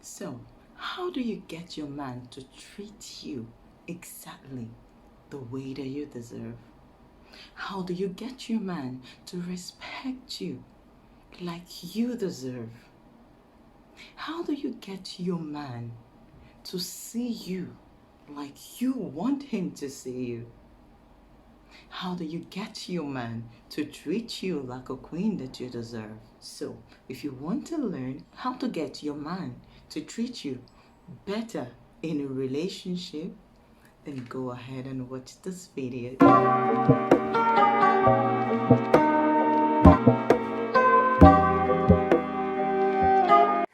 So, how do you get your man to treat you exactly the way that you deserve? How do you get your man to respect you like you deserve? How do you get your man to see you like you want him to see you? How do you get your man to treat you like a queen that you deserve? So, if you want to learn how to get your man to treat you better in a relationship, then go ahead and watch this video.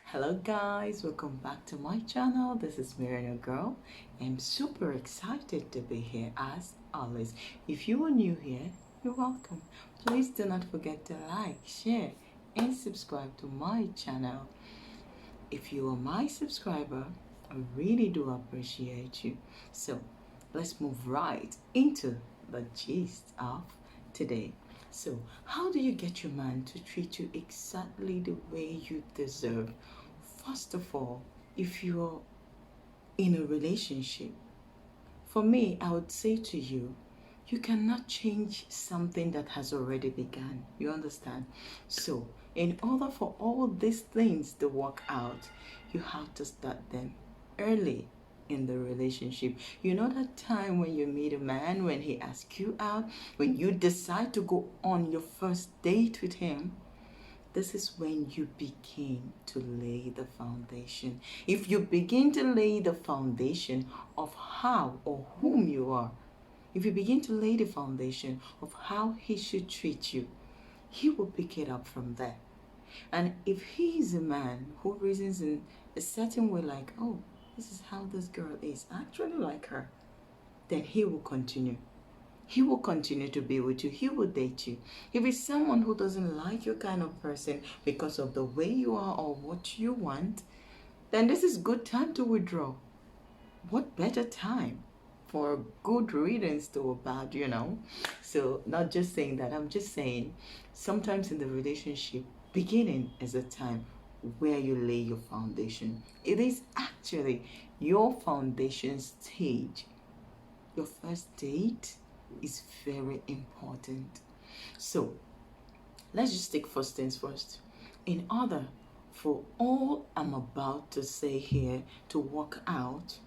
Hello guys, welcome back to my channel. This is Miriam Girl. I'm super excited to be here as always. If you are new here, you're welcome. Please do not forget to like, share and subscribe to my channel. If you are my subscriber, I really do appreciate you. So let's move right into the gist of today. So how do you get your man to treat you exactly the way you deserve? First of all, if you're in a relationship, for me, I would say to you, you cannot change something that has already begun. You understand? So, in order for all these things to work out, you have to start them early in the relationship. You know that time when you meet a man, when he asks you out, when you decide to go on your first date with him, this is when you begin to lay the foundation. If you begin to lay the foundation of how or whom you are, if you begin to lay the foundation of how he should treat you, he will pick it up from there. And if he is a man who reasons in a certain way like, oh, this is how this girl is, I actually like her, then he will continue. He will continue to be with you. He will date you. If it's someone who doesn't like your kind of person because of the way you are or what you want, then this is good time to withdraw. What better time for a good riddance to a bad, So not just saying that, I'm just saying sometimes in the relationship, beginning is a time where you lay your foundation. It is actually your foundation stage. Your first date is very important. So let's just take first things first. In order for all I'm about to say here to work out,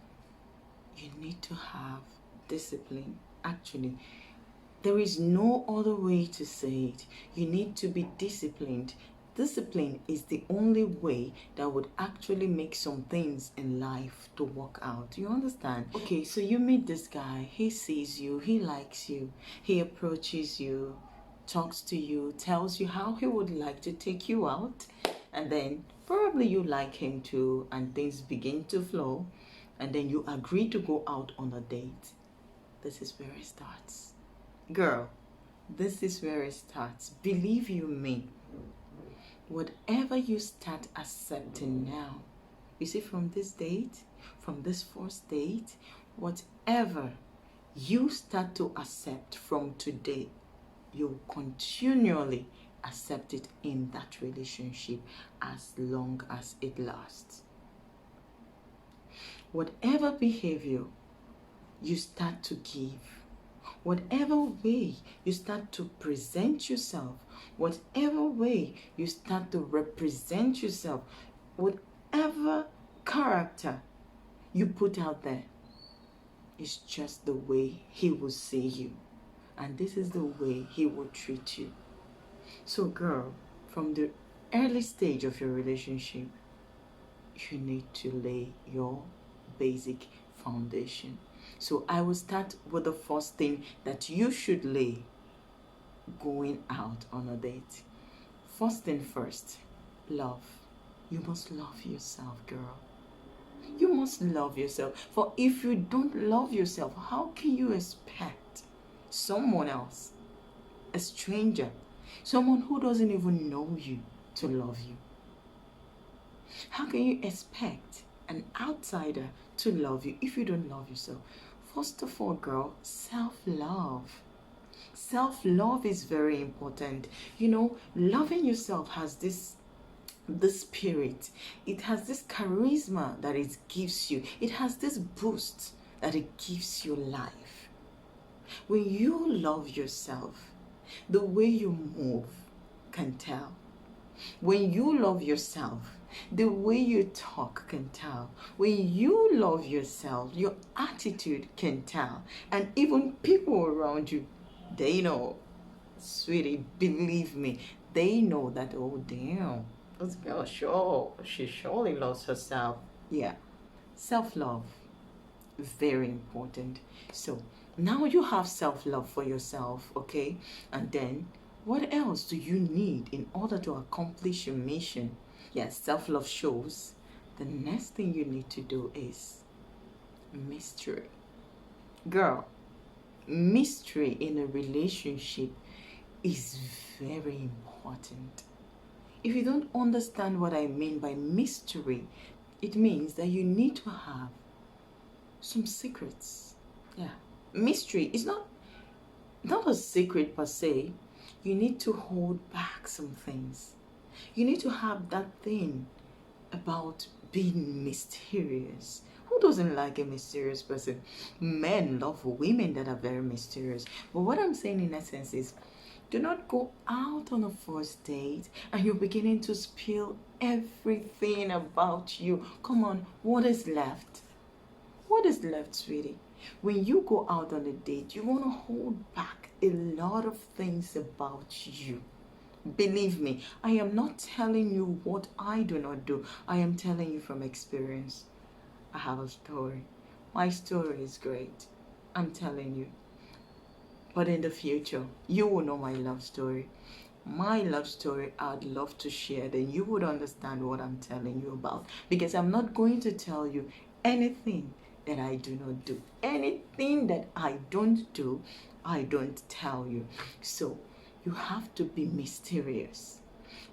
you need to have discipline. Actually, there is no other way to say it. You need to be disciplined. Discipline is the only way that would actually make some things in life to work out. You understand? Okay, so you meet this guy, he sees you, he likes you, he approaches you, talks to you, tells you how he would like to take you out, and then probably you like him too, and things begin to flow, and then you agree to go out on a date. This is where it starts. Girl, this is where it starts. Believe you me. Whatever you start accepting now, you see, from this date, from this first date, whatever you start to accept from today, you continually accept it in that relationship as long as it lasts. Whatever behavior you start to give, whatever way you start to present yourself, whatever way you start to represent yourself, whatever character you put out there, is just the way he will see you. And this is the way he will treat you. So girl, from the early stage of your relationship, you need to lay your basic foundation. So I will start with the first thing that you should lay going out on a date. First thing first, love. You must love yourself, girl. You must love yourself. For if you don't love yourself, how can you expect someone else, a stranger, someone who doesn't even know you, to love you? How can you expect an outsider to love you if you don't love yourself? First of all, girl, self-love. Self-love is very important. You know, loving yourself has this the spirit. It has this charisma that it gives you. It has this boost that it gives you life. When you love yourself, the way you move can tell. When you love yourself, the way you talk can tell. When you love yourself, your attitude can tell. And even people around you, they know. Sweetie, believe me, they know that, oh damn, this girl she surely loves herself. Yeah, self-love, very important. So now you have self-love for yourself, okay? And then what else do you need in order to accomplish your mission? Yes, self-love shows the next thing you need to do is mystery. Girl, mystery in a relationship is very important. If you don't understand what I mean by mystery, it means that you need to have some secrets. Yeah. Mystery is not a secret per se. You need to hold back some things. You need to have that thing about being mysterious. Who doesn't like a mysterious person? Men love women that are very mysterious. But what I'm saying in essence is, do not go out on a first date and you're beginning to spill everything about you. Come on, what is left? What is left, sweetie? When you go out on a date, you want to hold back a lot of things about you. Believe me, I am not telling you what I do not do. I am telling you from experience. I have a story. My story is great. I'm telling you. But in the future, you will know my love story. My love story, I'd love to share. Then you would understand what I'm telling you about. Because I'm not going to tell you anything that I do not do. Anything that I don't do, I don't tell you. So you have to be mysterious.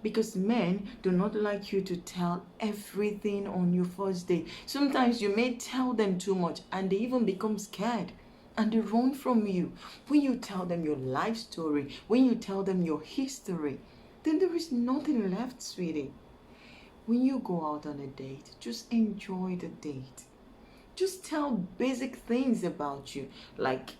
Because men do not like you to tell everything on your first day. Sometimes you may tell them too much and they even become scared and they run from you. When you tell them your life story, when you tell them your history, then there is nothing left, sweetie. When you go out on a date, just enjoy the date. Just tell basic things about you, like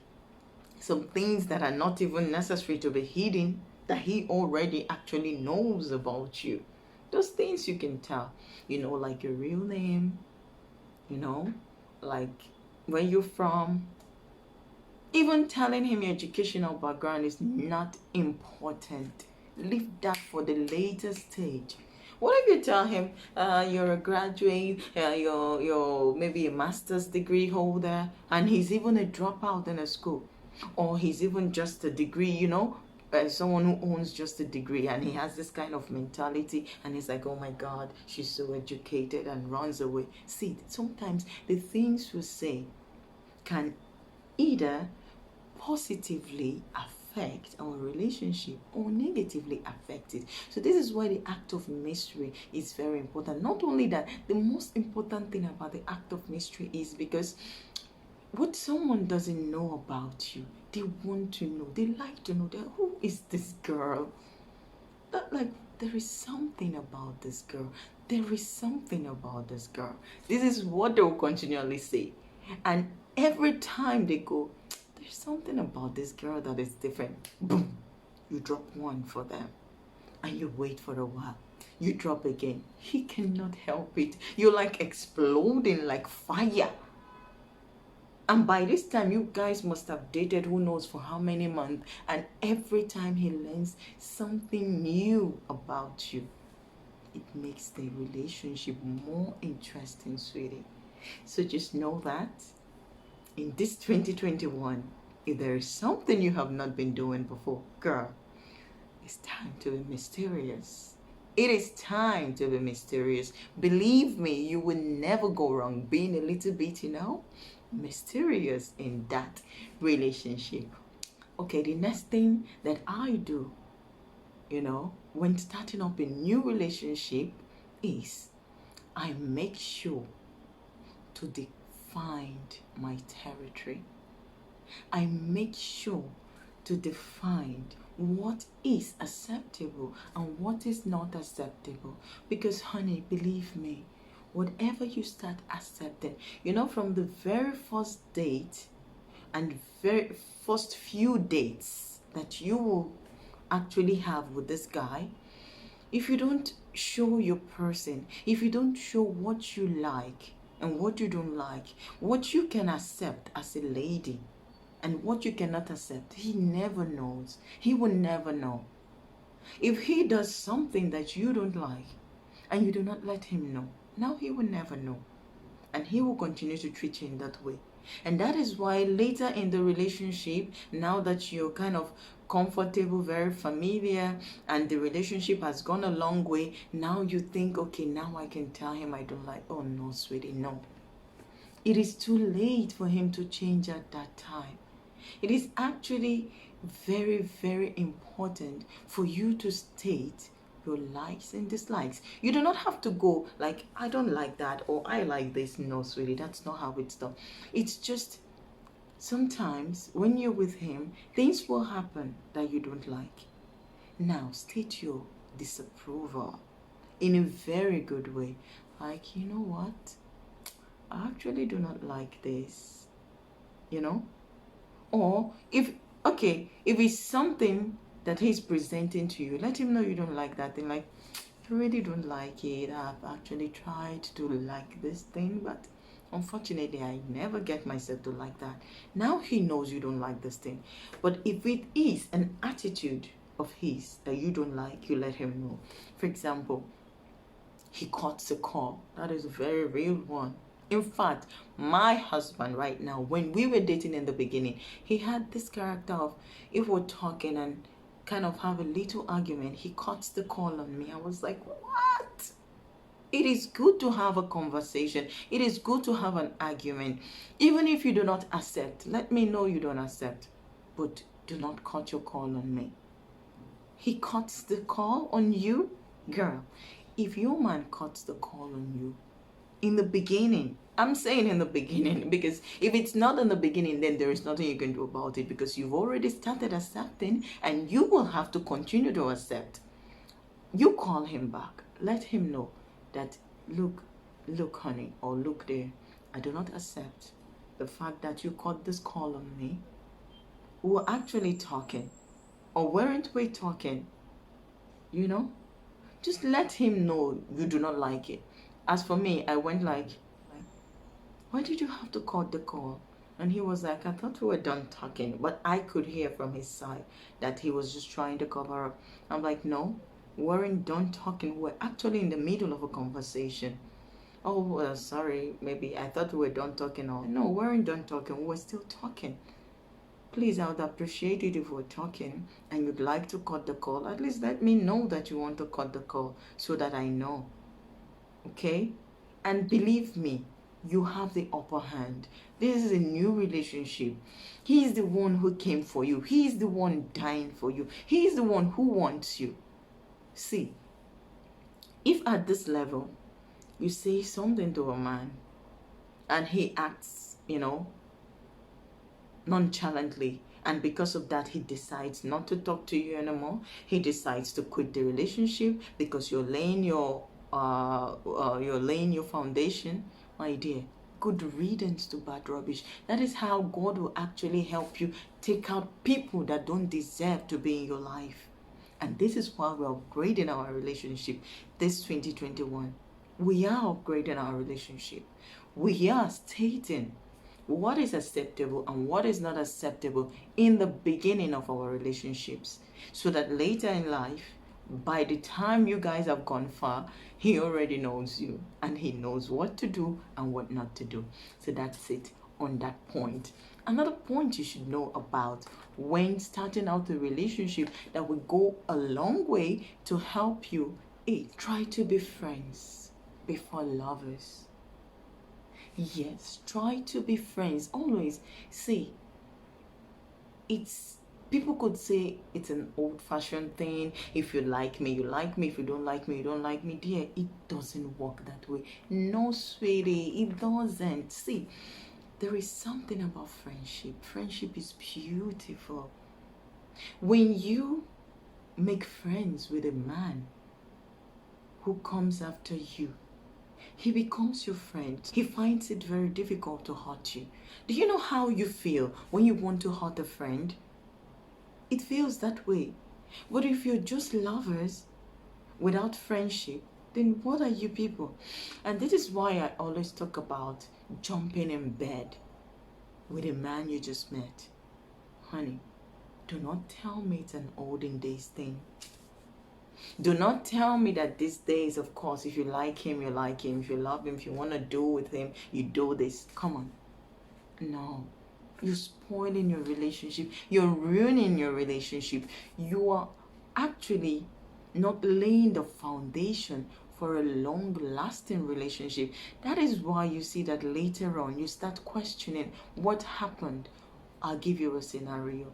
some things that are not even necessary to be hidden, that he already actually knows about you. Those things you can tell, like your real name, like where you're from. Even telling him your educational background is not important. Leave that for the later stage. What if you tell him you're a graduate, you're maybe a master's degree holder, and he's even a dropout in a school, or he's even just a degree, someone who owns just a degree, and he has this kind of mentality, and he's like, oh my God, she's so educated, and runs away. See, sometimes the things we say can either positively affect our relationship or negatively affect it. So this is why the act of mystery is very important. Not only that, the most important thing about the act of mystery is because what someone doesn't know about you, they want to know. They like to know that who is this girl? That, like, there is something about this girl. There is something about this girl. This is what they will continually say. And every time they go, there's something about this girl that is different. Boom, you drop one for them. And you wait for a while. You drop again. He cannot help it. You're like exploding like fire. And by this time, you guys must have dated who knows for how many months. And every time he learns something new about you, it makes the relationship more interesting, sweetie. So just know that in this 2021, if there is something you have not been doing before, girl, it's time to be mysterious. It is time to be mysterious. Believe me, you will never go wrong being a little bit, mysterious in that relationship. Okay, the next thing that I do, when starting up a new relationship is I make sure to define my territory. I make sure to define what is acceptable and what is not acceptable. Because, honey, believe me, whatever you start accepting, from the very first date and very first few dates that you will actually have with this guy, if you don't show your person, if you don't show what you like and what you don't like, what you can accept as a lady and what you cannot accept, he never knows. He will never know. If he does something that you don't like and you do not let him know, now he will never know. And he will continue to treat you in that way. And that is why later in the relationship, now that you're kind of comfortable, very familiar, and the relationship has gone a long way, now you think, okay, now I can tell him I don't like. Oh no, sweetie, no. It is too late for him to change at that time. It is actually very, very important for you to state your likes and dislikes. You do not have to go like, I don't like that or I like this. No, sweetie, that's not how it's done. It's just sometimes when you're with him, things will happen that you don't like. Now, state your disapproval in a very good way. Like, you know what? I actually do not like this. Or if it's something that he's presenting to you, let him know you don't like that thing. Like, I really don't like it. I've actually tried to like this thing, but unfortunately I never get myself to like that. Now he knows you don't like this thing. But if it is an attitude of his that you don't like, you let him know. For example, he cuts a call. That is a very real one. In fact, my husband right now, when we were dating in the beginning, he had this character of, if we're talking and kind of have a little argument, he cuts the call on me. I was like, what? It is good to have a conversation. It is good to have an argument. Even if you do not accept, let me know you don't accept. But do not cut your call on me. He cuts the call on you? Girl, if your man cuts the call on you, in the beginning, I'm saying in the beginning, because if it's not in the beginning, then there is nothing you can do about it, because you've already started accepting and you will have to continue to accept. You call him back. Let him know that, look, honey, or look there, I do not accept the fact that you caught this call on me. We were actually talking, or weren't we talking? Just let him know you do not like it. As for me, I went like, why did you have to cut the call? And he was like, I thought we were done talking. But I could hear from his side that he was just trying to cover up. I'm like, no, we weren't done talking. We're actually in the middle of a conversation. Oh, well, sorry, maybe I thought we were done talking. Or no, we weren't done talking. We were still talking. Please, I would appreciate it if we're talking and you'd like to cut the call. At least let me know that you want to cut the call so that I know. Okay? And believe me, you have the upper hand. This is a new relationship. He is the one who came for you. He is the one dying for you. He is the one who wants you. See, if at this level you say something to a man and he acts, nonchalantly, and because of that he decides not to talk to you anymore, he decides to quit the relationship because you're laying your foundation, my dear, good riddance to bad rubbish. That is how God will actually help you take out people that don't deserve to be in your life. And this is why we're upgrading our relationship this 2021. We are upgrading our relationship. We are stating what is acceptable and what is not acceptable in the beginning of our relationships, so that later in life, by the time you guys have gone far, he already knows you and he knows what to do and what not to do. So that's it on that point. Another point you should know about when starting out a relationship that will go a long way to help you is try to be friends before lovers. Yes, try to be friends. Always. See, people could say it's an old-fashioned thing. If you like me, you like me. If you don't like me, you don't like me. Dear, it doesn't work that way. No, sweetie, it doesn't. See, there is something about friendship. Friendship is beautiful. When you make friends with a man who comes after you, he becomes your friend. He finds it very difficult to hurt you. Do you know how you feel when you want to hurt a friend? It feels that way. But if you're just lovers without friendship, then what are you people? And this is why I always talk about jumping in bed with a man you just met. Honey, do not tell me it's an olden days thing. Do not tell me that these days, of course, if you like him, you like him. If you love him, if you want to do with him, you do this. Come on. No. You're spoiling your relationship. You're ruining your relationship. You are actually not laying the foundation for a long-lasting relationship. That is why you see that later on you start questioning what happened. I'll give you a scenario.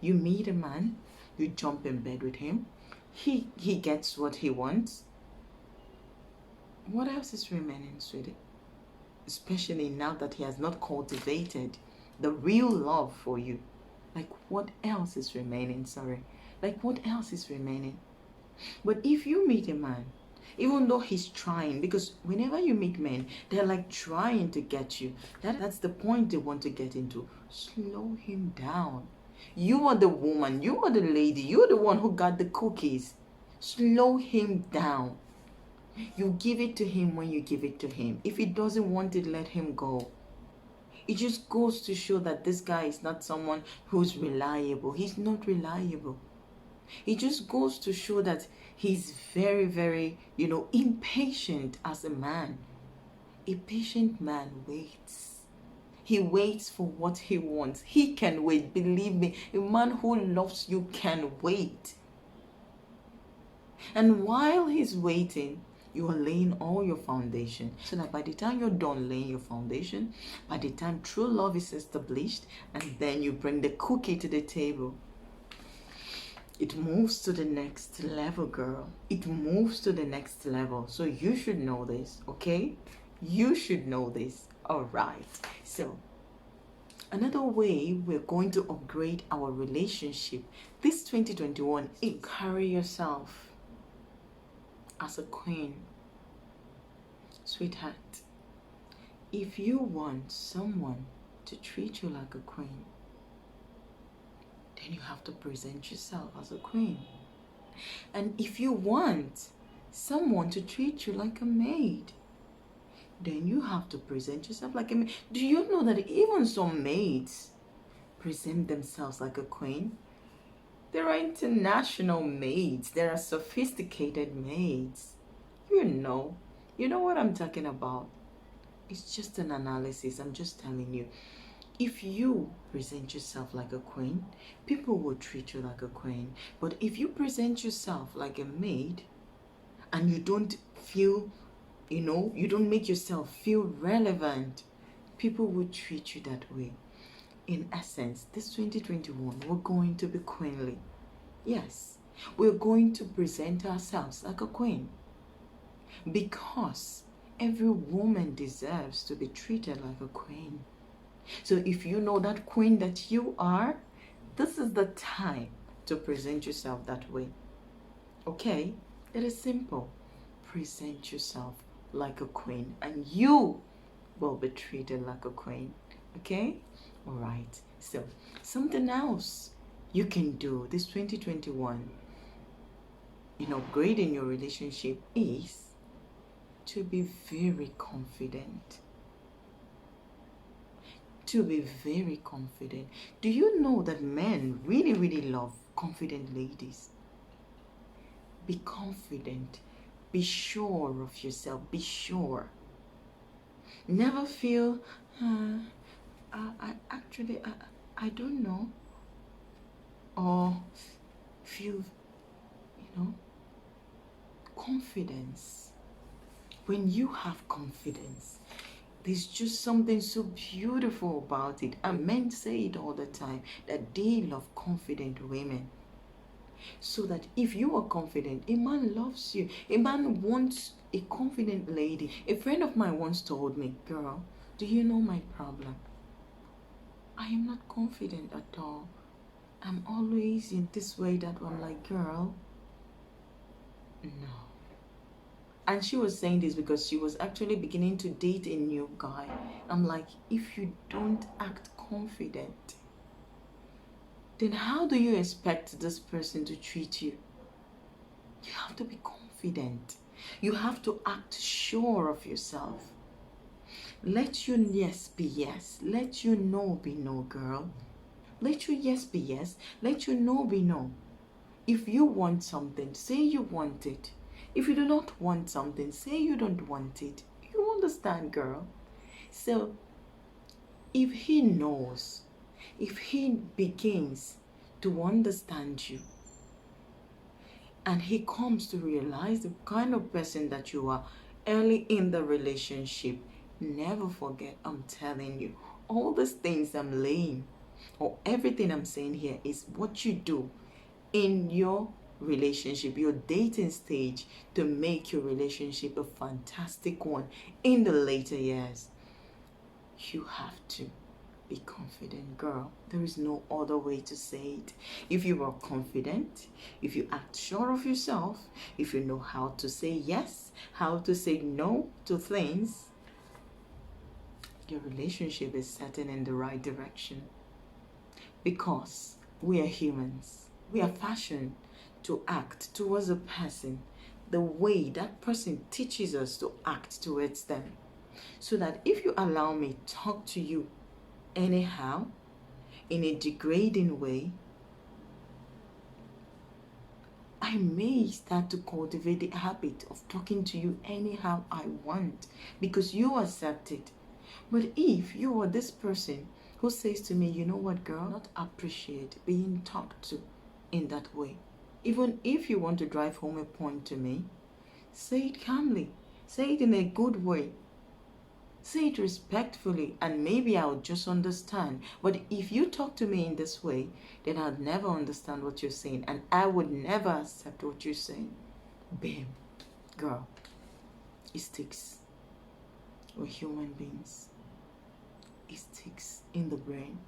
You meet a man, you jump in bed with him. He gets what he wants. What else is remaining, sweetie? Especially now that he has not cultivated the real love for you. Like, what else is remaining? Sorry. Like, what else is remaining? But if you meet a man, even though he's trying, because whenever you meet men, they're like trying to get you. That's the point they want to get into. Slow him down. You are the woman, you are the lady, you're the one who got the cookies. Slow him down. You give it to him when you give it to him. If he doesn't want it, let him go. It just goes to show that this guy is not someone who's reliable. He's not reliable. It just goes to show that he's very, very, impatient as a man. A patient man waits. He waits for what he wants. He can wait. Believe me, a man who loves you can wait. And while he's waiting, you are laying all your foundation. So that by the time you're done laying your foundation, by the time true love is established, and then you bring the cookie to the table, it moves to the next level, girl. It moves to the next level. So you should know this, okay? You should know this. All right. So another way we're going to upgrade our relationship this 2021 is carry yourself as a queen. Sweetheart, if you want someone to treat you like a queen, then you have to present yourself as a queen. And if you want someone to treat you like a maid, then you have to present yourself like a maid. Do you know that even some maids present themselves like a queen? There are international maids. There are sophisticated maids. You know what I'm talking about. It's just an analysis. I'm just telling you. If you present yourself like a queen, people will treat you like a queen. But if you present yourself like a maid and you don't feel, you don't make yourself feel relevant, people will treat you that way. In essence, this 2021, we're going to be queenly. Yes, we're going to present ourselves like a queen. Because every woman deserves to be treated like a queen. So if you know that queen that you are, this is the time to present yourself that way. Okay? It is simple. Present yourself like a queen and you will be treated like a queen. Okay? All right. So something else you can do this 2021 in upgrading your relationship is to be very confident. To be very confident. Do you know that men really, really love confident ladies? Be confident. Be sure of yourself. Be sure. Never feel, I don't know. Or feel, confidence. When you have confidence, there's just something so beautiful about it. And men say it all the time, that they love confident women. So that if you are confident, a man loves you. A man wants a confident lady. A friend of mine once told me, girl, do you know my problem? I am not confident at all. I'm always in this way that I'm like, girl, no. And she was saying this because she was actually beginning to date a new guy. I'm like, if you don't act confident, then how do you expect this person to treat you? You have to be confident. You have to act sure of yourself. Let your yes be yes. Let your no be no, girl. Let your yes be yes. Let your no be no. If you want something, say you want it. If you do not want something, say you don't want it. You understand, girl? So, if he knows, if he begins to understand you, and he comes to realize the kind of person that you are early in the relationship, never forget, I'm telling you, all these things I'm laying, or everything I'm saying here is what you do in your relationship, your dating stage, to make your relationship a fantastic one in the later years. You have to be confident, girl. There is no other way to say it. If you are confident, if you act sure of yourself, if you know how to say yes, how to say no to things, your relationship is setting in the right direction. Because we are humans. We are fashioned to act towards a person the way that person teaches us to act towards them. So that if you allow me talk to you anyhow, in a degrading way, I may start to cultivate the habit of talking to you anyhow I want because you accept it. But if you are this person who says to me, you know what, girl, not appreciate being talked to in that way. Even if you want to drive home a point to me, say it calmly, say it in a good way. Say it respectfully and maybe I'll just understand. But if you talk to me in this way, then I'll never understand what you're saying and I would never accept what you're saying. Bam. Girl, it sticks. We're human beings. It sticks in the brain.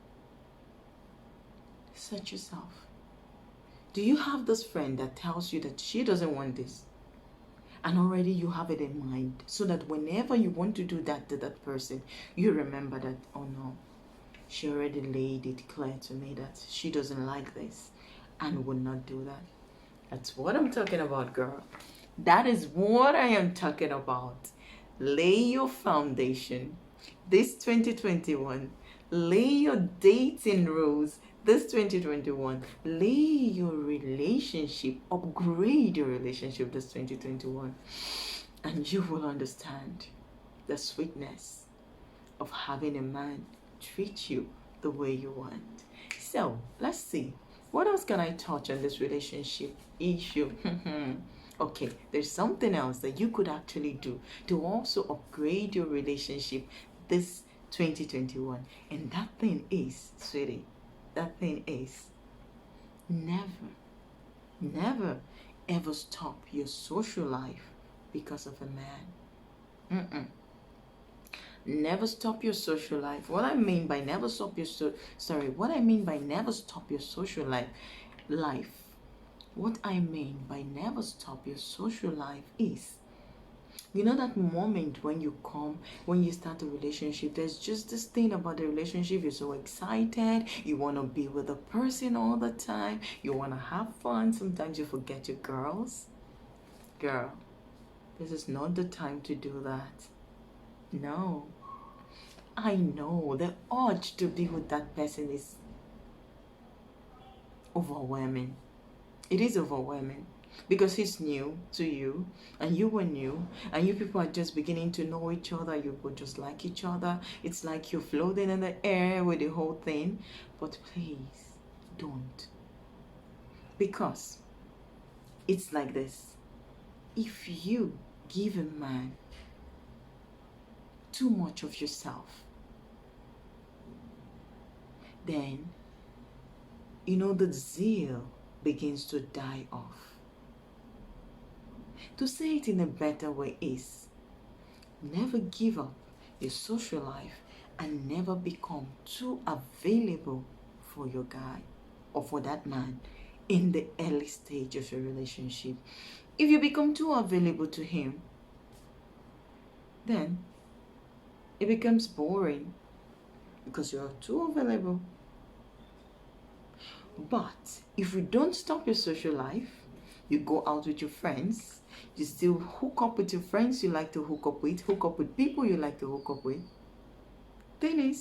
Search yourself. Do you have this friend that tells you that she doesn't want this? And already you have it in mind so that whenever you want to do that to that person, you remember that, oh no, she already laid it clear to me that she doesn't like this and would not do that. That's what I'm talking about, girl. That is what I am talking about. Lay your foundation. This 2021, lay your dating rules. This 2021, lay your relationship, upgrade your relationship this 2021, and you will understand the sweetness of having a man treat you the way you want. So let's see, what else can I touch on this relationship issue? Okay, there's something else that you could actually do to also upgrade your relationship this 2021, and that thing is, sweetie, that thing is never, never ever stop your social life because of a man. Never stop your social life. What I mean by never stop your what I mean by never stop your social life. What I mean by never stop your social life is, you know, that moment when when you start a relationship, there's just this thing about the relationship. You're so excited. You want to be with a person all the time. You want to have fun. Sometimes you forget your girls. Girl, this is not the time to do that. No. I know the urge to be with that person is overwhelming. It is overwhelming because he's new to you and you were new and you people are just beginning to know each other. You would just like each other. It's like you're floating in the air with the whole thing. But please don't, because it's like this. If you give a man too much of yourself, then you know the zeal begins to die off. To say it in a better way is, never give up your social life and never become too available for your guy. or for that man in the early stage of a relationship. If you become too available to him, then it becomes boring because you're too available. But if you don't stop your social life, you go out with your friends, you still hook up with your friends you like to hook up with people you like to hook up with, then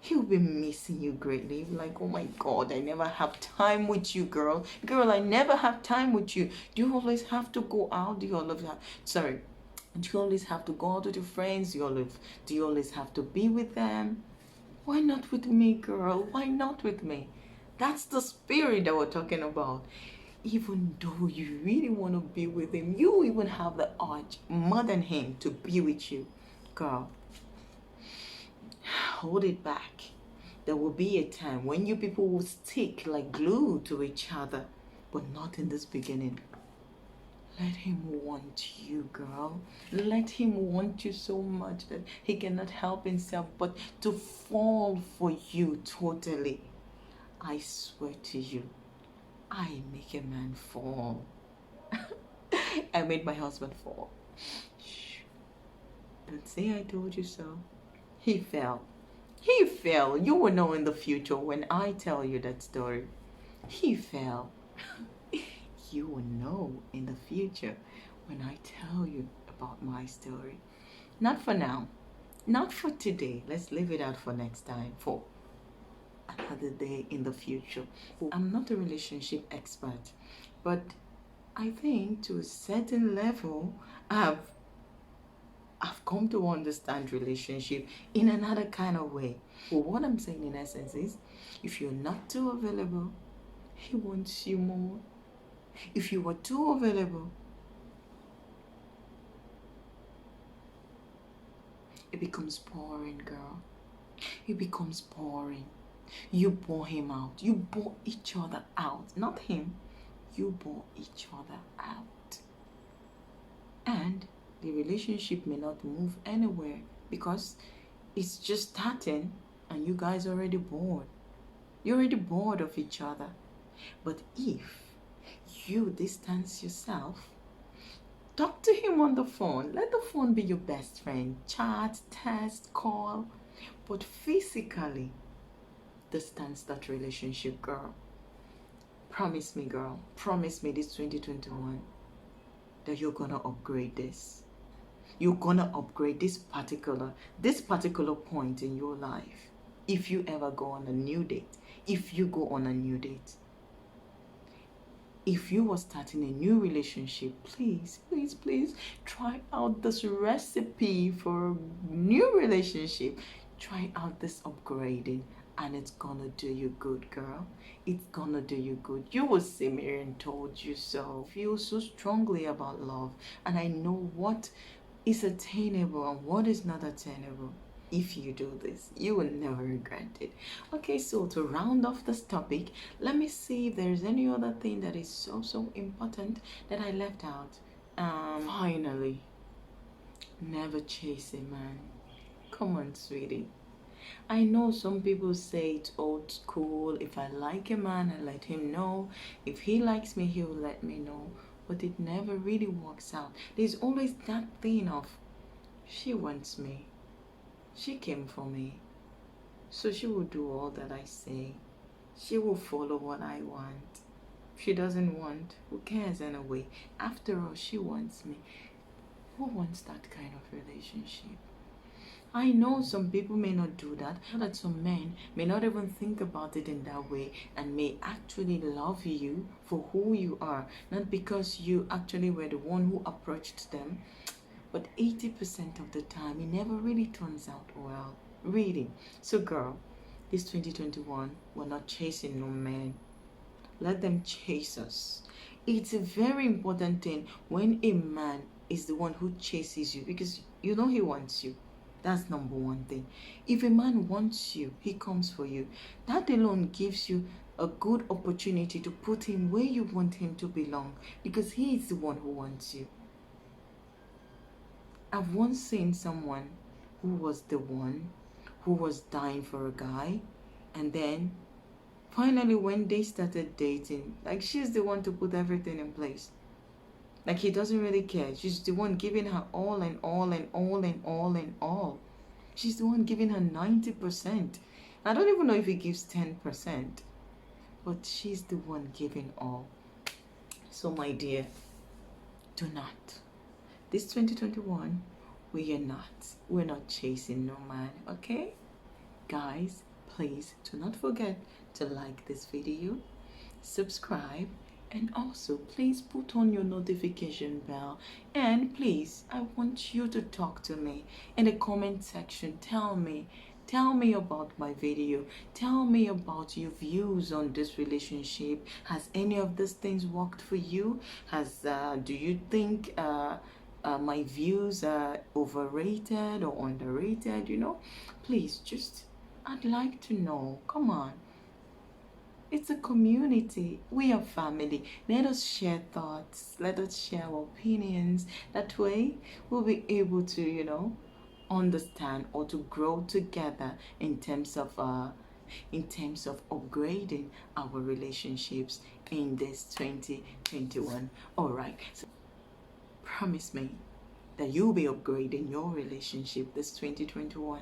he'll be missing you greatly. Like, oh my God, I never have time with you, girl. Girl, I never have time with you. Do you always have to go out? Do you always have, sorry, do you always have to go out with your friends? Do you always have to be with them? Why not with me, girl? Why not with me? That's the spirit that we're talking about. Even though you really want to be with him, you even have the urge more than him to be with you. Girl, hold it back. There will be a time when you people will stick like glue to each other, but not in this beginning. Let him want you, girl. Let him want you so much that he cannot help himself but to fall for you totally. I swear to you, I make a man fall. I made my husband fall. Shh. Don't say I told you so. He fell. He fell. You will know in the future when I tell you that story. He fell. You will know in the future when I tell you about my story. Not for now. Not for today. Let's leave it out for next time. For another day in the future. I'm not a relationship expert, but I think to a certain level, I've come to understand relationship in another kind of way. But what I'm saying in essence is, if you're not too available, he wants you more. If you are too available, it becomes boring, girl. It becomes boring. You bore him out. You bore each other out. Not him. You bore each other out. And the relationship may not move anywhere because it's just starting and you guys are already bored. You're already bored of each other. But if you distance yourself, talk to him on the phone. Let the phone be your best friend. Chat, text, call. But physically, distance that relationship, girl. Promise me, girl. Promise me this 2021 that you're gonna upgrade this. You're gonna upgrade this particular point in your life. If you ever go on a new date. If you go on a new date. If you are starting a new relationship, please, please, please try out this recipe for a new relationship. Try out this upgrading and it's gonna do you good, girl. It's gonna do you good. You will see Miriam told you so. I feel so strongly about love and I know what is attainable and what is not attainable. If you do this, you will never regret it. Okay, so to round off this topic, let me see if there's any other thing that is so important that I left out. Finally, never chase a man. Come on, sweetie. I know some people say it's old school. If I like a man, I let him know. If he likes me, he'll let me know. But it never really works out. There's always that thing of, she wants me. She came for me. So she will do all that I say. She will follow what I want. If she doesn't want, who cares anyway? After all, she wants me. Who wants that kind of relationship? I know some people may not do that. I know that some men may not even think about it in that way and may actually love you for who you are, not because you actually were the one who approached them. But 80% of the time, it never really turns out well. Really. So girl, this 2021, we're not chasing no man. Let them chase us. It's a very important thing when a man is the one who chases you because you know he wants you. That's number one thing. If a man wants you, he comes for you. That alone gives you a good opportunity to put him where you want him to belong because he is the one who wants you. I've once seen someone who was the one who was dying for a guy and then Finally, when they started dating, like she's the one to put everything in place. Like he doesn't really care. She's the one giving her all and all and all and all and all. She's the one giving her 90%. I don't even know if he gives 10%, but she's the one giving all. So, my dear, do not. This 2021, we're not chasing no man, okay? Guys, please do not forget to like this video, subscribe, and also please put on your notification bell. And please, I want you to talk to me in the comment section. Tell me about my video. Tell me about your views on this relationship. Has any of these things worked for you? Do you think my views are overrated or underrated? Please, I'd like to know. Come on. It's a community. We are family. Let us share thoughts. Let us share our opinions. That way, we'll be able to, understand or to grow together in terms of upgrading our relationships in this 2021. All right. So promise me that you'll be upgrading your relationship this 2021.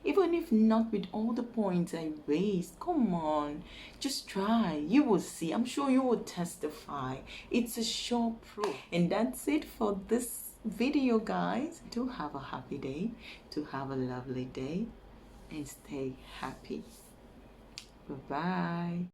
Even if not with all the points I raised, come on, just try. You will see. I'm sure you will testify. It's a sure proof. And that's it for this video, guys. Do have a happy day. Do have a lovely day. And stay happy. Bye-bye.